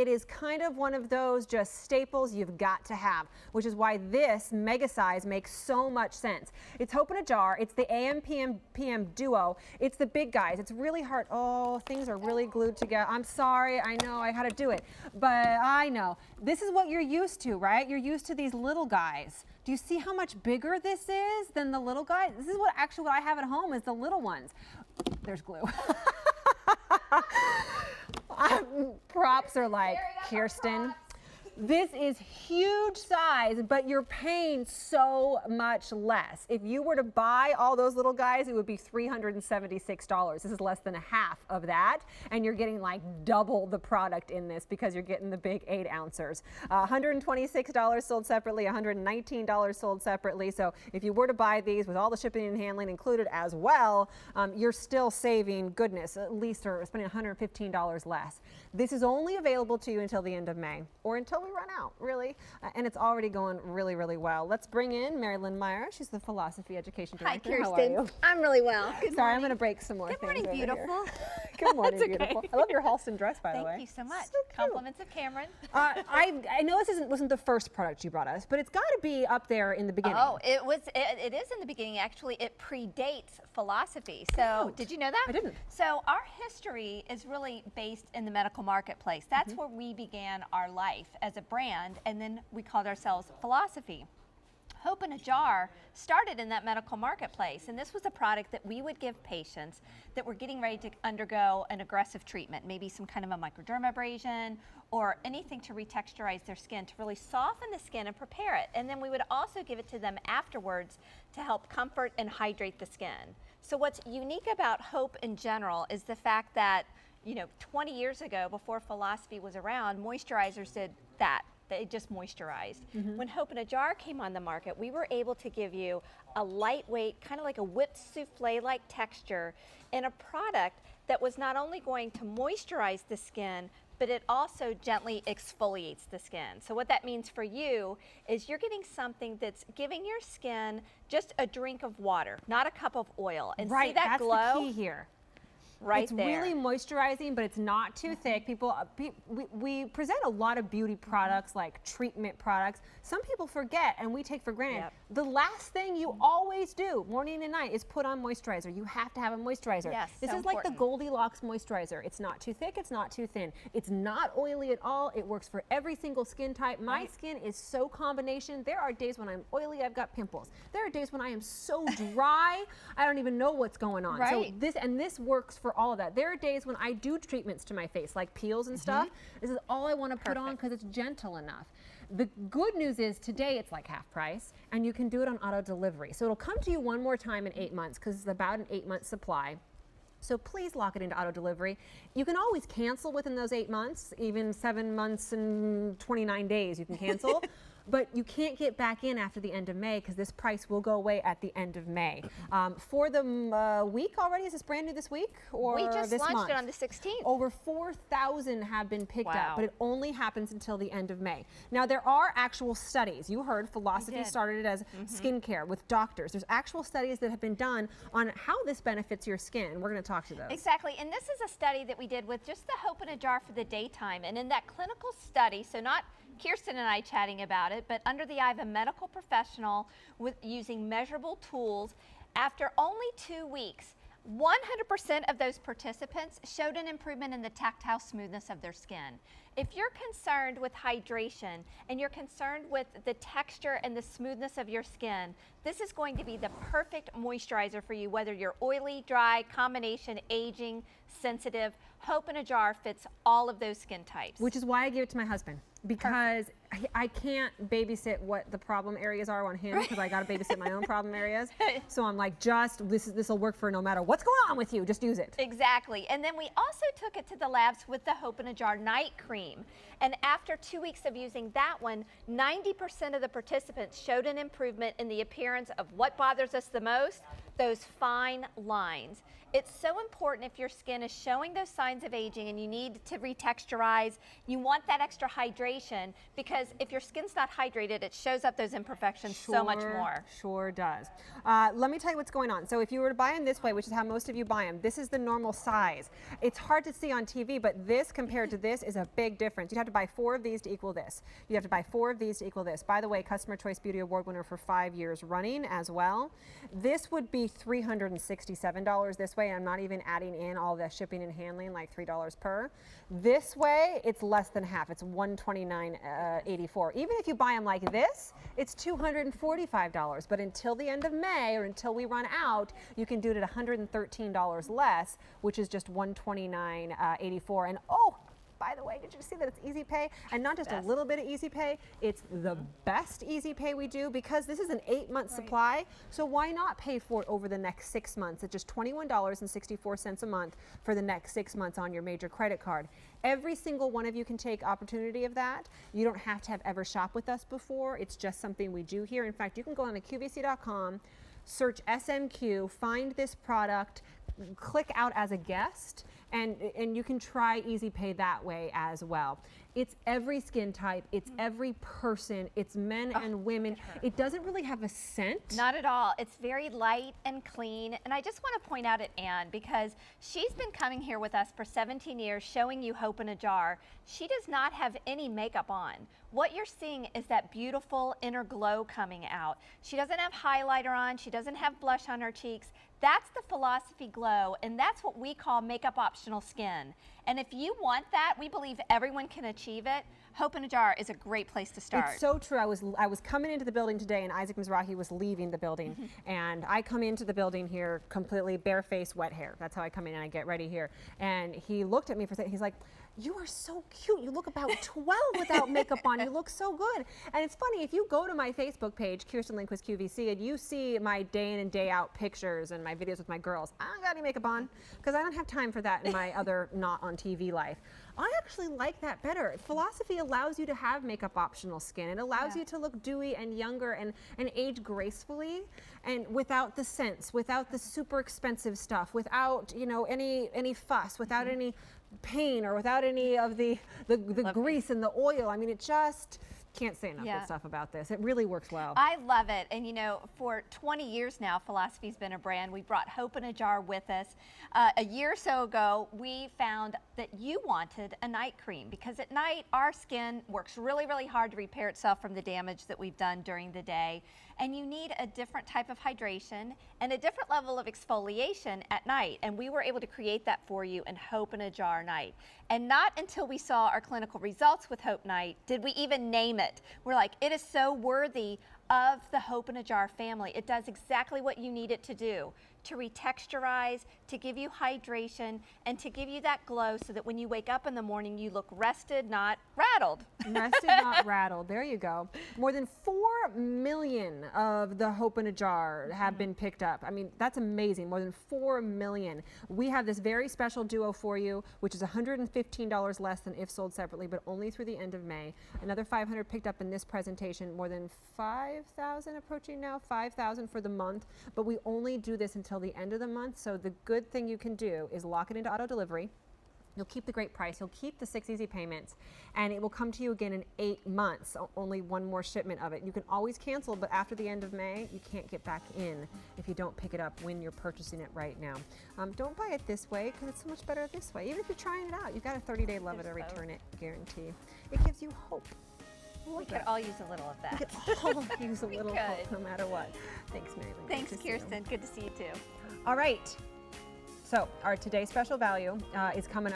it is kind of one of those just staples you've got to have, which is why this mega size makes so much sense. It's Hope in a Jar. It's the AM PM duo. It's the big guys. It's really hard. Oh, things are really glued together. I'm sorry. I know I had to do it, but I know. This is what you're used to, right? You're used to these little guys. Do you see how much bigger this is than the little guys? This is what I have at home is the little ones. There's glue. Props are like, Kirsten, this is huge size, but you're paying so much less. If you were to buy all those little guys, it would be $376. This is less than a half of that, and you're getting like double the product in this because you're getting the big 8 ounces. $126 sold separately, $119 sold separately. So if you were to buy these with all the shipping and handling included as well, you're still saving, goodness, at least or spending $115 less. This is only available to you until the end of May, or until we run out, really. And it's already going really, really well. Let's bring in Mary Lynn Meyer. She's the Philosophy Education Director. Hi, Kirsten. How are you? I'm really well. Good Sorry, morning. I'm going to break some more Good things. morning, beautiful. Good morning, That's beautiful. okay. I love your Halston dress, by the way. Thank you so much. So cute. Compliments of Cameron. I know this wasn't the first product you brought us, but it's got to be up there in the beginning. Oh, it is in the beginning. Actually, it predates philosophy. So, Cute. did you know that? I didn't. So, our history is really based in the medical marketplace. That's where we began our life as a brand, and then we called ourselves Philosophy. Hope in a Jar started in that medical marketplace, and this was a product that we would give patients that were getting ready to undergo an aggressive treatment, maybe some kind of a microdermabrasion or anything to retexturize their skin to really soften the skin and prepare it. And then we would also give it to them afterwards to help comfort and hydrate the skin. So what's unique about Hope in general is the fact that, 20 years ago, before Philosophy was around, moisturizers did that. They just moisturized. When Hope in a Jar came on the market, we were able to give you a lightweight, kind of like a whipped souffle-like texture in a product that was not only going to moisturize the skin, but it also gently exfoliates the skin. So what that means for you is you're getting something that's giving your skin just a drink of water, not a cup of oil. And Right, see that that's glow? the key here. Right it's there. really moisturizing, but it's not too thick. People, we present a lot of beauty products, like treatment products. Some people forget, and we take for granted. Yep. The last thing you always do, morning and night, is put on moisturizer. You have to have a moisturizer. Yes, this so is like the important. Goldilocks moisturizer. It's not too thick, it's not too thin. It's not oily at all. It works for every single skin type. My Right. skin is so combination. There are days when I'm oily, I've got pimples. There are days when I am so dry, I don't even know what's going on. So Right. this works for all of that. There are days when I do treatments to my face, like peels and stuff. This is all I want to put on because it's gentle enough. The good news is today it's like half price, and you can do it on auto delivery. So it'll come to you one more time in 8 months because it's about an 8-month supply. So please lock it into auto delivery. You can always cancel within those 8 months, even 7 months and 29 days you can cancel. But you can't get back in after the end of May because this price will go away at the end of May. For the week already, is this brand new this week or We just this launched month? it on the 16th. Over 4,000 have been picked Wow. up, but it only happens until the end of May. Now, there are actual studies. You heard Philosophy did. started it as skincare with doctors. There's actual studies that have been done on how this benefits your skin. We're going to talk to those. Exactly, and this is a study that we did with just the Hope in a Jar for the daytime. And in that clinical study, so not Kirsten and I chatting about it, but under the eye of a medical professional with using measurable tools, after only 2 weeks, 100% of those participants showed an improvement in the tactile smoothness of their skin. If you're concerned with hydration and you're concerned with the texture and the smoothness of your skin, this is going to be the perfect moisturizer for you, whether you're oily, dry, combination, aging, sensitive. Hope in a Jar fits all of those skin types. Which is why I give it to my husband, because I can't babysit what the problem areas are on him because I got to babysit my own problem areas. So I'm like, this will work for no matter what's going on with you. Just use it. Exactly. And then we also took it to the labs with the Hope in a Jar night cream. And after 2 weeks of using that one, 90% of the participants showed an improvement in the appearance of what bothers us the most, those fine lines. It's so important if your skin is showing those signs of aging and you need to retexturize, you want that extra hydration, because if your skin's not hydrated, it shows up those imperfections so much more. Sure does. Let me tell you what's going on. So if you were to buy them this way, which is how most of you buy them, this is the normal size. It's hard to see on TV, but this compared to this is a big difference. You'd have to buy 4 of these to equal this. You have to buy 4 of these to equal this. By the way, Customer Choice Beauty Award winner for 5 years running as well. This would be $367 this way. I'm not even adding in all the shipping and handling, like $3 per. This way, it's less than half. It's $129.84. Even if you buy them like this, it's $245. But until the end of May, or until we run out, you can do it at $113 less, which is just $129.84. And oh, by the way, did you see that it's easy pay? And not just a little bit of easy pay, it's the best easy pay we do, because this is an 8-month supply. So why not pay for it over the next 6 months? It's just $21.64 a month for the next 6 months on your major credit card. Every single one of you can take opportunity of that. You don't have to have ever shopped with us before. It's just something we do here. In fact, you can go on to QVC.com, search SMQ, find this product, click out as a guest, and you can try easy pay that way as well. It's every skin type, it's every person, it's men and women. It doesn't really have a scent. Not at all. It's very light and clean. And I just want to point out at Anne, because she's been coming here with us for 17 years, showing you hope in a jar. She does not have any makeup on. What you're seeing is that beautiful inner glow coming out. She doesn't have highlighter on, she doesn't have blush on her cheeks. That's the Philosophy Glow, and that's what we call makeup optional skin. And if you want that, we believe everyone can achieve it. Hope in a Jar is a great place to start. It's so true. I was coming into the building today, and Isaac Mizrahi was leaving the building. And I come into the building here completely barefaced, wet hair. That's how I come in and I get ready here. And he looked at me for a second. He's like, "You are so cute. You look about 12 without makeup on. You look so good." And it's funny, if you go to my Facebook page, Kirsten Lindquist QVC, and you see my day in and day out pictures and my videos with my girls, I don't got any makeup on, because I don't have time for that in my other not on TV life. I actually like that better. Philosophy allows you to have makeup optional skin. It allows you to look dewy and younger and age gracefully, and without the scents, without the super expensive stuff, without, you know, any fuss, without any pain, or without any of the grease and the oil. I mean, it just can't say enough good stuff about this. It really works well. I love it. And you know, for 20 years now, Philosophy's been a brand. We brought Hope in a Jar with us. A year or so ago, we found that you wanted a night cream, because at night our skin works really, really hard to repair itself from the damage that we've done during the day. And you need a different type of hydration and a different level of exfoliation at night. And we were able to create that for you in Hope in a Jar Night. And not until we saw our clinical results with Hope Night did we even name it. We're like, it is so worthy of the Hope in a Jar family. It does exactly what you need it to do, to retexturize, to give you hydration, and to give you that glow so that when you wake up in the morning, you look rested, not rattled. Rested, not rattled. There you go. More than 4 million of the Hope in a Jar have been picked up. I mean, that's amazing. More than 4 million. We have this very special duo for you, which is $115 less than if sold separately, but only through the end of May. Another 500 picked up in this presentation. More than 5,000 approaching now, 5,000 for the month, but we only do this until the end of the month. So the good thing you can do is lock it into auto delivery. You'll keep the great price, you'll keep the 6 easy payments, and it will come to you again in 8 months, only one more shipment of it. You can always cancel, but after the end of May, you can't get back in if you don't pick it up when you're purchasing it right now. Don't buy it this way, because it's so much better this way. Even if you're trying it out, you've got a 30-day love it or return it guarantee. It gives you hope. We could all use a little of that. We could all use a little hope, no matter what. Thanks, Mary Lynn. Thanks, Kirsten. Good to see you too. All right. So our today's special value is coming up.